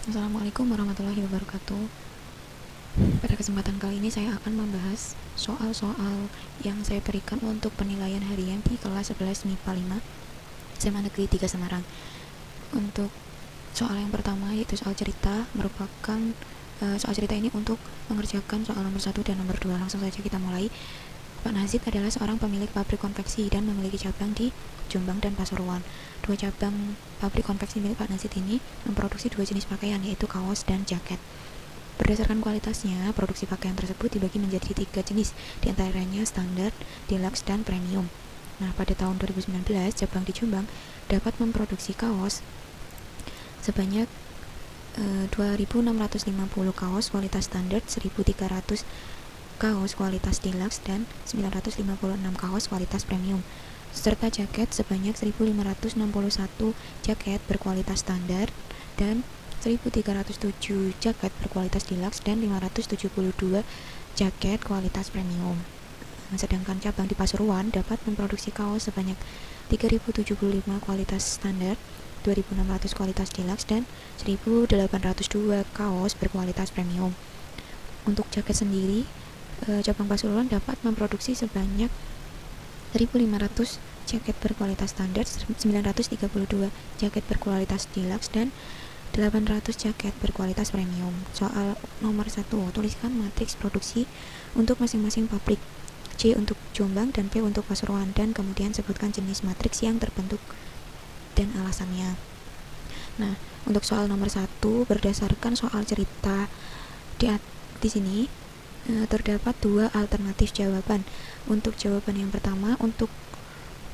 Assalamualaikum warahmatullahi wabarakatuh. Pada kesempatan kali ini saya akan membahas soal-soal yang saya berikan untuk penilaian harian di kelas 11 MIPA 5 SMA Negeri 3 Semarang. Untuk soal yang pertama yaitu soal cerita, merupakan soal cerita ini untuk mengerjakan soal nomor 1 dan nomor 2. Langsung saja kita mulai. Pak Nazid adalah seorang pemilik pabrik konveksi dan memiliki cabang di Jombang dan Pasuruan. Dua cabang pabrik konveksi milik Pak Nazid ini memproduksi dua jenis pakaian, yaitu kaos dan jaket. Berdasarkan kualitasnya, produksi pakaian tersebut dibagi menjadi 3 jenis, diantaranya standar, deluxe, dan premium. Nah, pada tahun 2019, cabang di Jombang dapat memproduksi kaos sebanyak 2.650 kaos kualitas standar, 1.300 kaos kualitas deluxe, dan 956 kaos kualitas premium, serta jaket sebanyak 1.561 jaket berkualitas standar dan 1.307 jaket berkualitas deluxe dan 572 jaket kualitas premium. Sedangkan cabang di Pasuruan dapat memproduksi kaos sebanyak 3.075 kualitas standar, 2.600 kualitas deluxe, dan 1.802 kaos berkualitas premium. Untuk jaket sendiri, cabang Pasuruan dapat memproduksi sebanyak 1.500 jaket berkualitas standar, 932 jaket berkualitas deluxe, dan 800 jaket berkualitas premium. Soal nomor 1, tuliskan matriks produksi untuk masing-masing pabrik, C untuk Jombang dan P untuk Pasuruan, dan kemudian sebutkan jenis matriks yang terbentuk dan alasannya. Nah, untuk soal nomor 1, berdasarkan soal cerita di sini terdapat 2 alternatif jawaban. Untuk jawaban yang pertama, untuk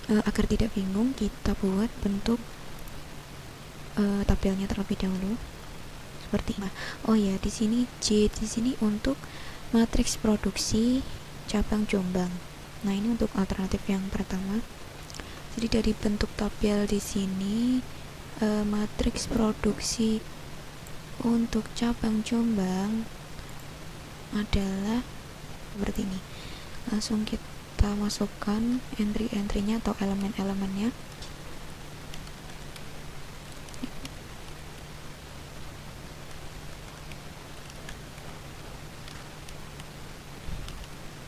agar tidak bingung, kita buat bentuk tabelnya terlebih dahulu seperti ini. Oh ya, di sini J di sini untuk matriks produksi cabang Jombang. Nah, ini untuk alternatif yang pertama. Jadi dari bentuk tabel di sini, matriks produksi untuk cabang Jombang adalah seperti ini. Langsung kita masukkan entry-entrynya atau elemen-elemennya.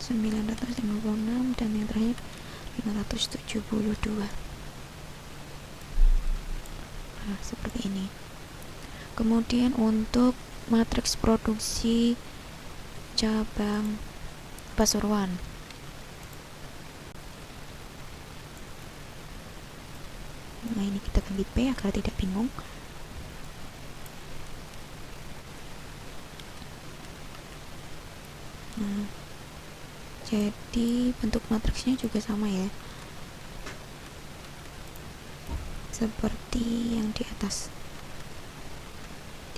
...956 dan yang terakhir 572. Nah, seperti ini. Kemudian untuk matriks produksi cabang Pasuruan, nah ini kita ganti P agar tidak bingung. Nah, jadi bentuk matriksnya juga sama ya, seperti yang di atas.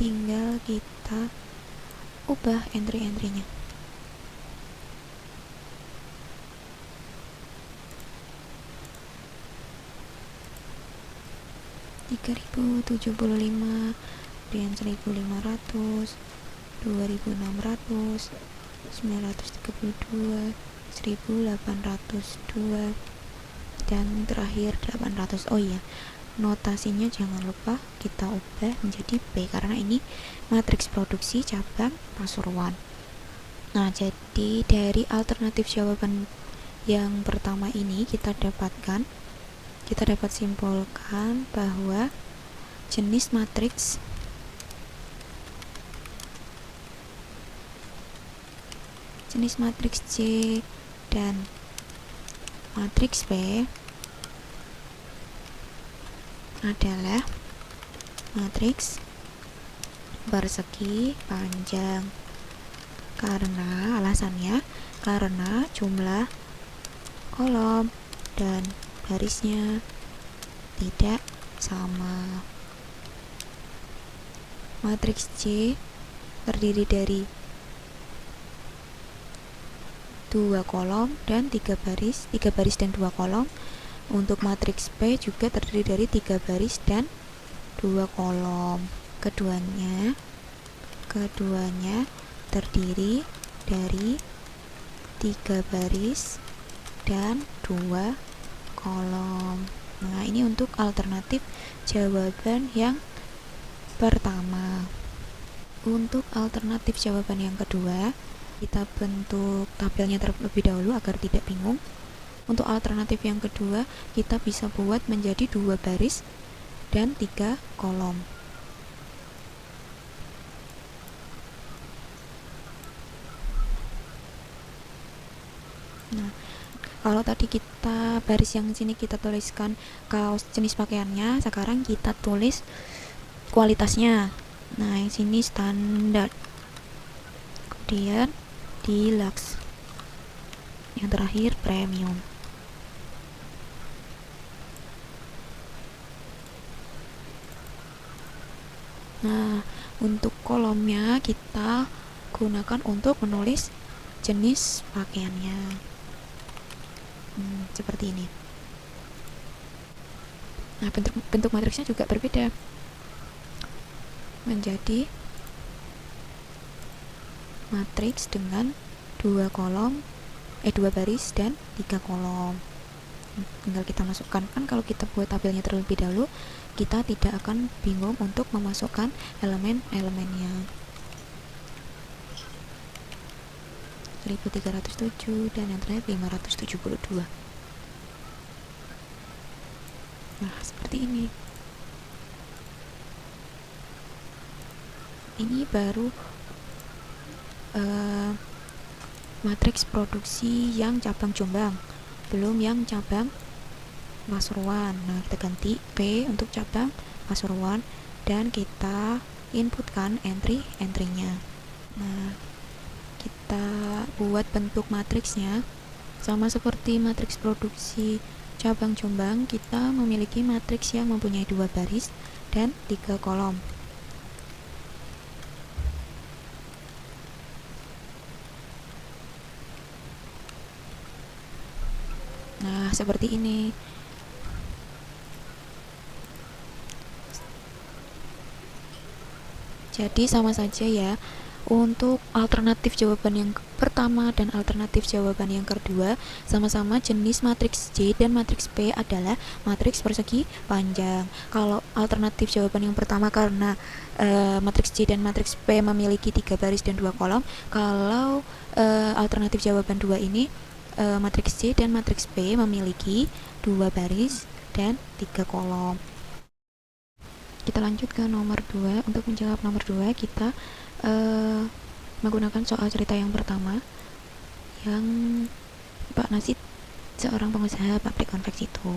Tinggal kita ubah entry-entrynya. ...3.075, kemudian 1.500, 2.600, 932, 1.802, dan terakhir 800. Oh iya, notasinya jangan lupa kita ubah menjadi P karena ini matriks produksi cabang Pasuruan. Nah, jadi dari alternatif jawaban yang pertama ini kita dapat simpulkan bahwa jenis matriks C dan matriks P adalah matriks persegi panjang. Karena alasannya, karena jumlah kolom dan barisnya tidak sama. Matriks C terdiri dari 2 kolom dan 3 baris dan 2 kolom. Untuk matriks P juga terdiri dari 3 baris dan 2 kolom. Keduanya terdiri dari 3 baris dan 2 kolom. Nah, ini untuk alternatif jawaban yang pertama. Untuk alternatif jawaban yang kedua, kita bentuk tabelnya terlebih dahulu agar tidak bingung. Untuk alternatif yang kedua, kita bisa buat menjadi 2 baris dan 3 kolom. Nah, kalau tadi kita baris yang sini kita tuliskan kaos jenis pakaiannya, sekarang kita tulis kualitasnya. Nah, yang sini standar, kemudian deluxe, yang terakhir premium. Nah, untuk kolomnya kita gunakan untuk menulis jenis pakaiannya. Seperti ini. Nah, bentuk matriksnya juga berbeda, menjadi matriks dengan 2 baris dan 3 kolom. Tinggal kita masukkan. Kan kalau kita buat tabelnya terlebih dahulu, kita tidak akan bingung untuk memasukkan elemen-elemennya. 1307 dan yang terakhir 572. Nah, seperti ini. Ini baru matriks produksi yang cabang Jombang, belum yang cabang Pasuruan. Nah, kita ganti P untuk cabang Pasuruan dan kita inputkan entry-entrynya. Nah, kita buat bentuk matriksnya sama seperti matriks produksi cabang Jombang. Kita memiliki matriks yang mempunyai 2 baris dan 3 kolom. Nah, seperti ini. Jadi sama saja ya. Untuk alternatif jawaban yang pertama dan alternatif jawaban yang kedua, sama-sama jenis matriks J dan matriks P adalah matriks persegi panjang. Kalau alternatif jawaban yang pertama karena matriks J dan matriks P memiliki 3 baris dan 2 kolom. Kalau alternatif jawaban 2 ini matriks J dan matriks P memiliki 2 baris dan 3 kolom. Kita lanjut ke nomor 2. Untuk menjawab nomor 2, kita menggunakan soal cerita yang pertama, yang Pak Nasid seorang pengusaha pabrik konveksi itu.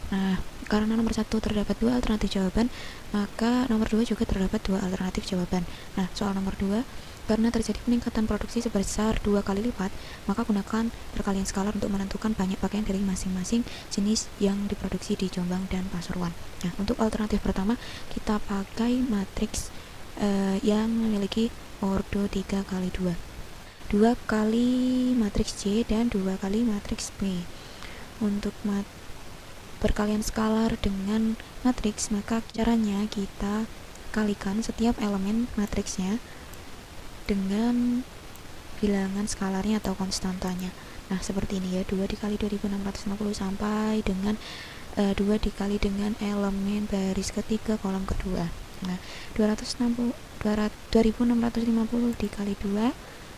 Nah, karena nomor 1 terdapat 2 alternatif jawaban, maka nomor 2 juga terdapat 2 alternatif jawaban. Nah, soal nomor 2, karena terjadi peningkatan produksi sebesar 2 kali lipat, maka gunakan perkalian skalar untuk menentukan banyak pakaian dari masing-masing jenis yang diproduksi di Jombang dan Pasuruan. Nah, untuk alternatif pertama, kita pakai matriks yang memiliki ordo 3 kali 2. 2 kali matriks J dan 2 kali matriks P. Untuk perkalian skalar dengan matriks, maka caranya kita kalikan setiap elemen matriksnya dengan bilangan skalarnya atau konstantanya. Nah, seperti ini ya, 2 dikali 2650 sampai dengan 2 dikali dengan elemen baris ketiga kolom kedua. Nah, 2650 dikali 2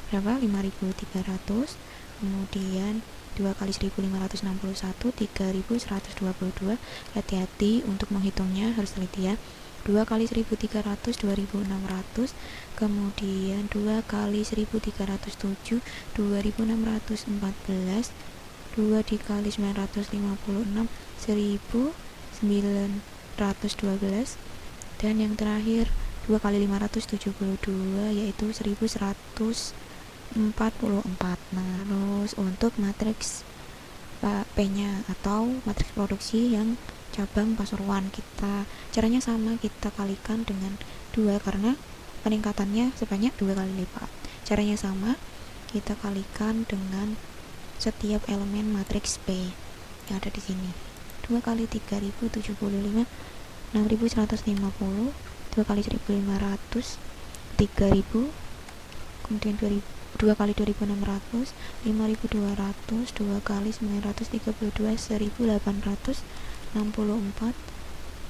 berapa? 5300. Kemudian 2 kali 1561 3122. Hati-hati untuk menghitungnya, harus teliti ya. 2 kali 1300 2600. Kemudian 2 kali 1307 2614. 2 dikali 956 1912. Dan yang terakhir 2 kali 572 yaitu 1144. Nah, terus untuk matriks P-nya atau matriks produksi yang cabang Pasuruan, caranya sama, kita kalikan dengan 2 karena peningkatannya sebanyak 2 kali lipat. Caranya sama, kita kalikan dengan setiap elemen matriks P yang ada di sini. 2 kali 3075 6150, 2 kali 1500 3000, kemudian 2 kali 2600 5200, 2 kali 932 1864,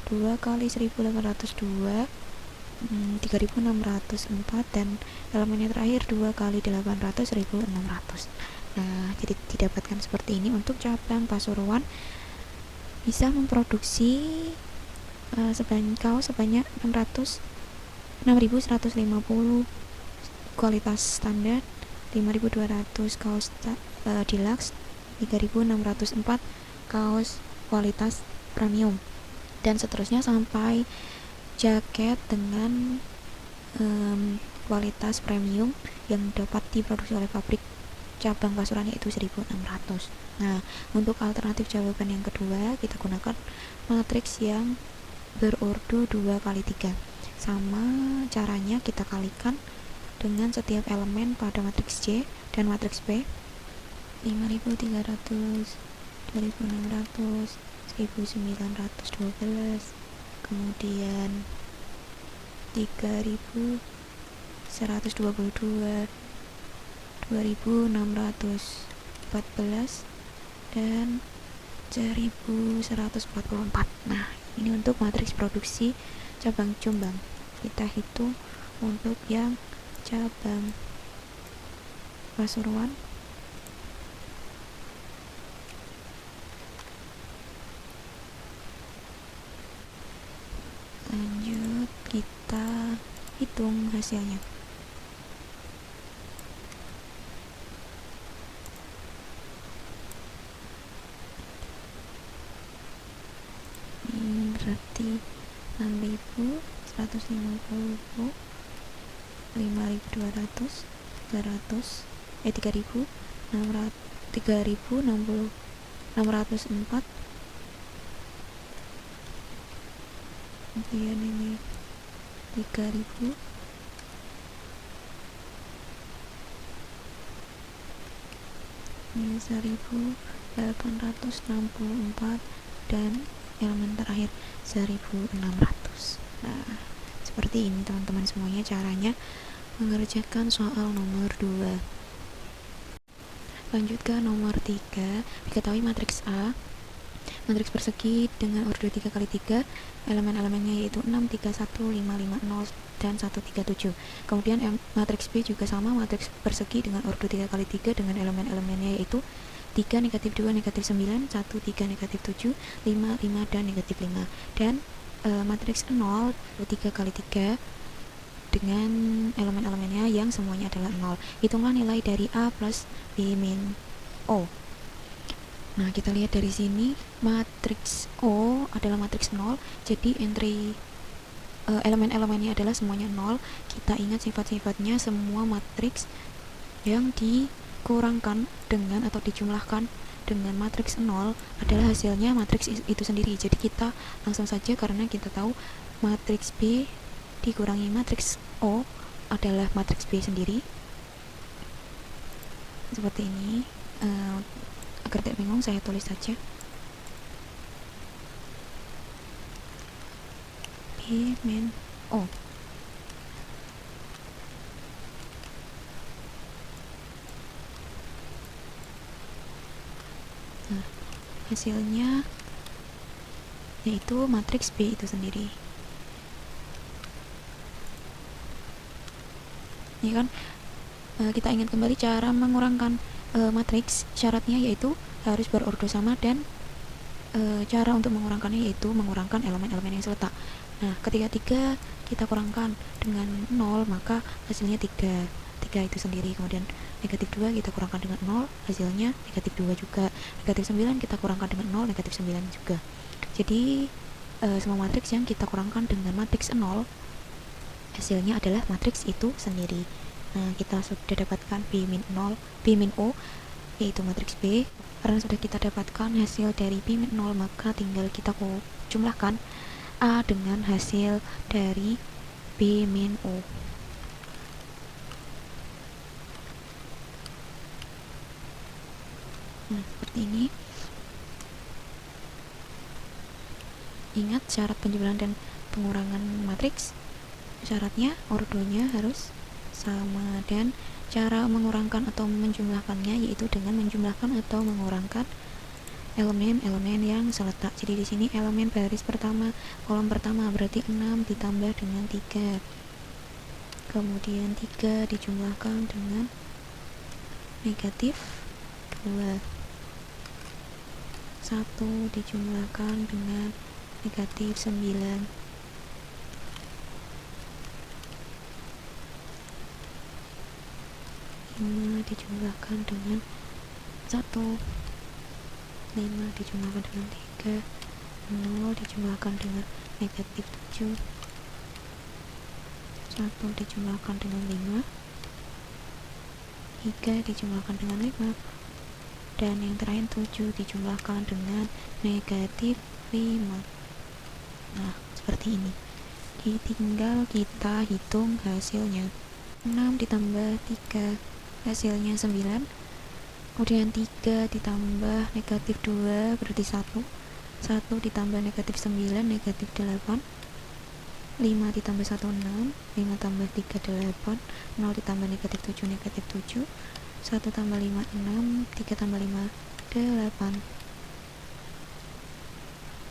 2 kali 1802 3604 dan elemennya terakhir 2 kali 800 1600. Nah, jadi didapatkan seperti ini. Untuk cabang Pasuruan bisa memproduksi kaos sebanyak 6150 kualitas standar, 5200 kaos deluxe, 3604 kaos kualitas premium, dan seterusnya sampai jaket dengan kualitas premium yang dapat diproduksi oleh pabrik cabang Pasuruan yaitu 1600. Nah, untuk alternatif jawaban yang kedua, kita gunakan matriks yang berordo 2 kali 3. Sama caranya, kita kalikan dengan setiap elemen pada matriks C dan matriks B. 5300, 2600, 1912, kemudian 3122, 2614, dan 1144. Nah, ini untuk matriks produksi cabang Jombang. Kita hitung untuk yang cabang Pasuruan. Lanjut, kita hitung hasilnya. Berarti 6.000, 150, 5.200, 300, 3.000, 3.060, 604, kemudian ini 3.000, ini 1.864, dan elemen terakhir 1600. Nah, seperti ini teman-teman semuanya caranya mengerjakan soal nomor 2. Lanjut ke nomor 3. Diketahui matriks A, matriks persegi dengan ordo 3 kali 3, elemen-elemennya yaitu 6, 3, 1, 5, 5, 0, dan 1, 3, 7. Kemudian matriks B juga sama, matriks persegi dengan ordo 3 kali 3 dengan elemen-elemennya yaitu 3, negatif 2, negatif 9, 1, 3, negatif 7, 5, 5, dan negatif 5. Dan matriks 0, 3 kali 3 dengan elemen-elemennya yang semuanya adalah 0. Hitunglah nilai dari A plus B min O. Nah, kita lihat dari sini, matriks O adalah matriks 0, jadi entry elemen-elemennya adalah semuanya 0. Kita ingat sifat-sifatnya, semua matriks yang dikurangkan dengan atau dijumlahkan dengan matriks 0 adalah hasilnya matriks itu sendiri. Jadi kita langsung saja, karena kita tahu matriks B dikurangi matriks O adalah matriks B sendiri. Seperti ini. Agar tidak bingung, saya tulis saja B min O. Nah, hasilnya yaitu matriks B itu sendiri. Ini kan kita ingat kembali cara mengurangkan matriks. Syaratnya yaitu harus berordo sama, dan cara untuk mengurangkannya yaitu mengurangkan elemen-elemen yang seletak. Nah, ketika 3 kita kurangkan dengan 0, maka hasilnya 3 itu sendiri. Kemudian negatif 2 kita kurangkan dengan 0, hasilnya negatif 2 juga. Negatif 9 kita kurangkan dengan 0, negatif 9 juga. Jadi semua matriks yang kita kurangkan dengan matriks 0, hasilnya adalah matriks itu sendiri. Nah, kita sudah dapatkan B min 0, B min O, yaitu matriks B. Karena sudah kita dapatkan hasil dari B min 0, maka tinggal kita jumlahkan A dengan hasil dari B min O. Nah, seperti ini. Ingat syarat penjumlahan dan pengurangan matriks. Syaratnya ordonya harus sama, dan cara mengurangkan atau menjumlahkannya yaitu dengan menjumlahkan atau mengurangkan elemen-elemen yang seletak. Jadi di sini elemen baris pertama, kolom pertama berarti 6 ditambah dengan 3. Kemudian 3 dijumlahkan dengan negatif 2. 1 dijumlahkan dengan negatif 9. 5 dijumlahkan dengan 1. 5 dijumlahkan dengan 3. 0 dijumlahkan dengan negatif 7. 1 dijumlahkan dengan 5. 3 dijumlahkan dengan 5. Dan yang terakhir 7 dijumlahkan dengan negatif 5. Nah, seperti ini. Tinggal kita hitung hasilnya. 6 ditambah 3 hasilnya 9. Kemudian 3 ditambah negatif 2 berarti 1. 1 ditambah negatif 9 negatif 8. 5 ditambah 1 6. 5 tambah 3 8. 0 ditambah negatif 7 negatif 7. 1 tambah 5 6. 3 tambah 5 8.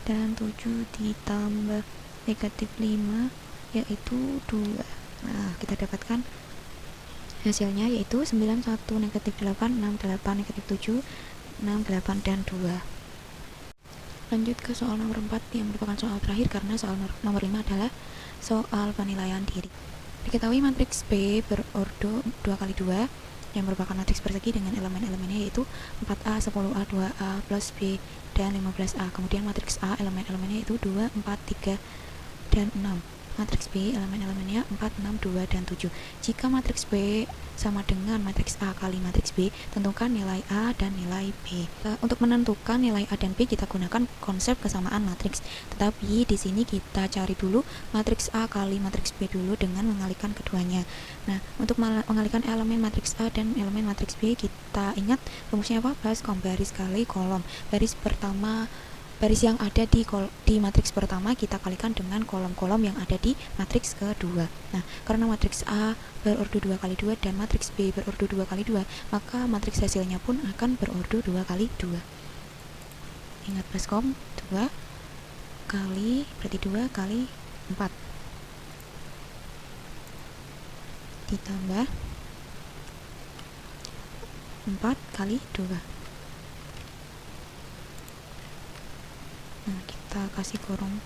Dan 7 ditambah negatif 5 yaitu 2. Nah, kita dapatkan hasilnya yaitu 9 1 negatif 8 6 8 negatif 7 6 8 dan 2. Lanjut ke soal nomor 4 yang merupakan soal terakhir karena soal nomor 5 adalah soal penilaian diri. Diketahui matriks B berordo 2x2 yang merupakan matriks persegi dengan elemen-elemennya yaitu 4A, 10A, 2A, plus B, dan 15A. Kemudian matriks A elemen-elemennya yaitu 2, 4, 3, dan 6. Matriks B elemen-elemennya 4, 6, 2, dan 7. Jika matriks B sama dengan matriks A kali matriks B, tentukan nilai A dan nilai B. Untuk menentukan nilai A dan B kita gunakan konsep kesamaan matriks. Tetapi di sini kita cari dulu matriks A kali matriks B dulu dengan mengalihkan keduanya. Nah, untuk mengalihkan elemen matriks A dan elemen matriks B, kita ingat rumusnya apa? Baskom, baris kali kolom. Baris yang ada di matriks pertama kita kalikan dengan kolom-kolom yang ada di matriks kedua. Nah, karena matriks A berordo 2x2 dan matriks B berordo 2x2, maka matriks hasilnya pun akan berordo 2x2. Ingat baskom, 2 kali berarti 2 kali 4 ditambah 4 kali 2. Nah, kita kasih kurung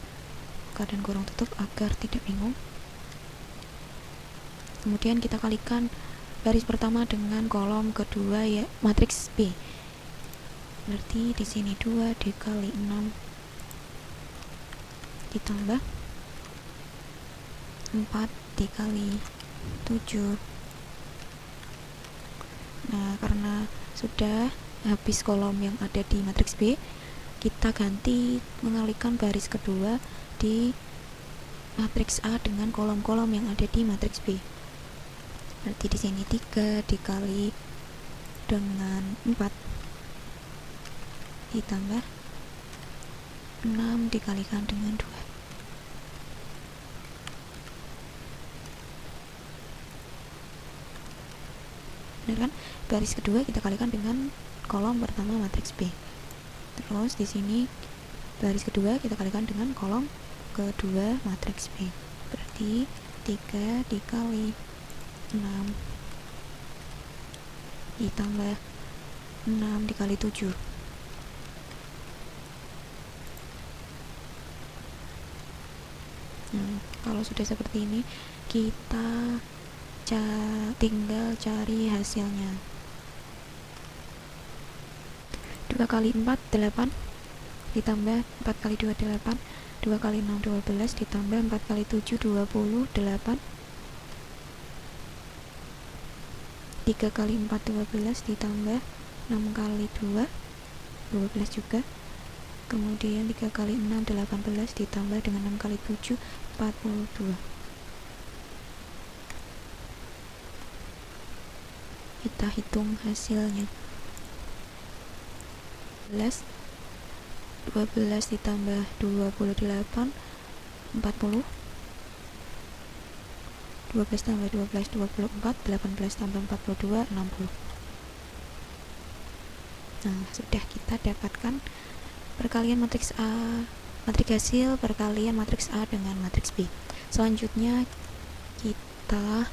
buka dan kurung tutup agar tidak bingung. Kemudian kita kalikan baris pertama dengan kolom kedua ya matriks B. Berarti di sini 2 dikali 6 ditambah 4 dikali 7. Nah, karena sudah habis kolom yang ada di matriks B, kita ganti mengalihkan baris kedua di matriks A dengan kolom-kolom yang ada di matriks B. Berarti di sini 3 dikali dengan 4 ditambah 6 dikalikan dengan 2. Benar kan? Baris kedua kita kalikan dengan kolom pertama matriks B. Terus di sini baris kedua kita kalikan dengan kolom kedua matriks B. Berarti 3 dikali 6 ditambah 6 dikali 7. Nah, kalau sudah seperti ini kita tinggal cari hasilnya. 2 kali 4 8 ditambah 4 kali 2 8. 2 kali 6 12 ditambah 4 kali 7 28. 3 kali 4 12 ditambah 6 kali 2 12 juga. Kemudian 3 kali 6 18 ditambah dengan 6 kali 7 42. Kita hitung hasilnya. 12 ditambah 28 40. 12 tambah 12 24. 18 tambah 42 60. Nah, sudah kita dapatkan perkalian matriks A, matriks hasil perkalian matriks A dengan matriks B. Selanjutnya kita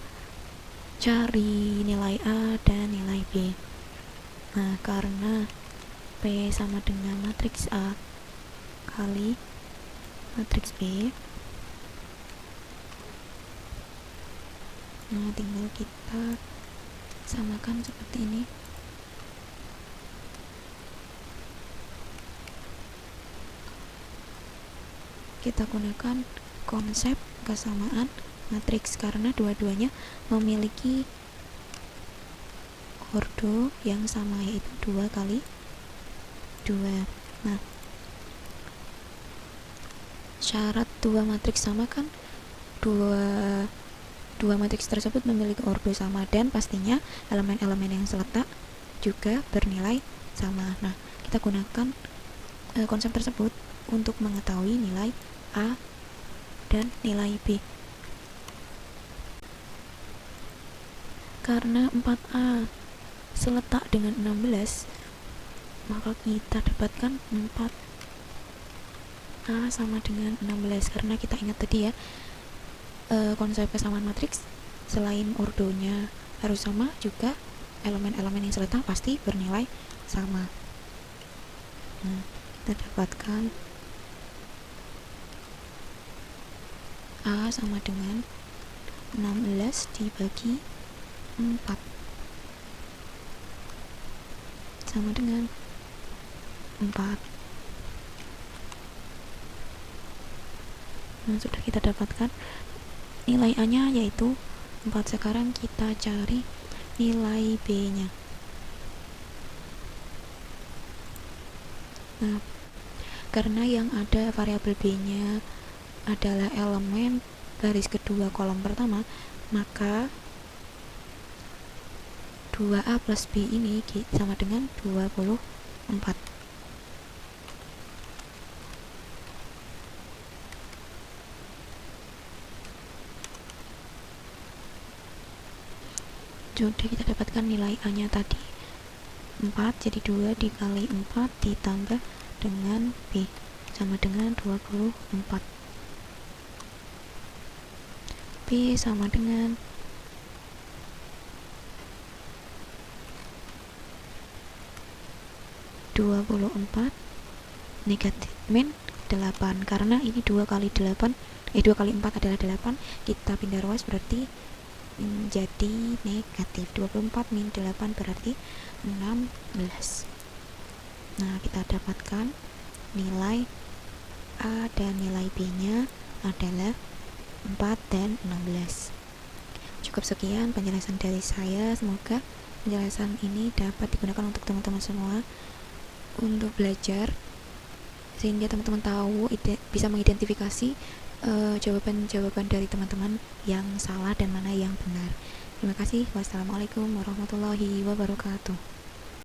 cari nilai A dan nilai B. Nah, karena P sama dengan matriks A kali matriks B, nah tinggal kita samakan seperti ini. Kita gunakan konsep kesamaan matriks karena dua-duanya memiliki ordo yang sama, yaitu 2 kali 2. Nah, syarat dua matriks sama kan dua matriks tersebut memiliki ordo sama dan pastinya elemen-elemen yang seletak juga bernilai sama. Nah, kita gunakan konsep tersebut untuk mengetahui nilai A dan nilai B. Karena 4A seletak dengan 16, maka kita dapatkan 4A sama dengan 16. Karena kita ingat tadi ya, konsep kesamaan matriks, selain ordonya harus sama, juga elemen-elemen yang seletak pasti bernilai sama. Nah, kita dapatkan A sama dengan 16 dibagi 4 sama dengan 4. Nah, sudah kita dapatkan nilai A nya yaitu 4. Sekarang kita cari nilai B nya. Nah, karena yang ada variabel B nya adalah elemen baris kedua kolom pertama, maka 2A plus B ini sama dengan 24. Sudah kita dapatkan nilai A nya tadi 4, jadi 2 dikali 4 ditambah dengan B sama dengan 24. B sama dengan 24 negatif min 8, karena ini 2 kali 4 adalah 8, kita pindah ruas berarti menjadi negatif. 24 min 8 berarti 16. Nah, kita dapatkan nilai A dan nilai B nya adalah 4 dan 16. Cukup sekian penjelasan dari saya, semoga penjelasan ini dapat digunakan untuk teman-teman semua untuk belajar, sehingga teman-teman tahu bisa mengidentifikasi jawaban-jawaban dari teman-teman yang salah dan mana yang benar. Terima kasih. Wassalamualaikum warahmatullahi wabarakatuh.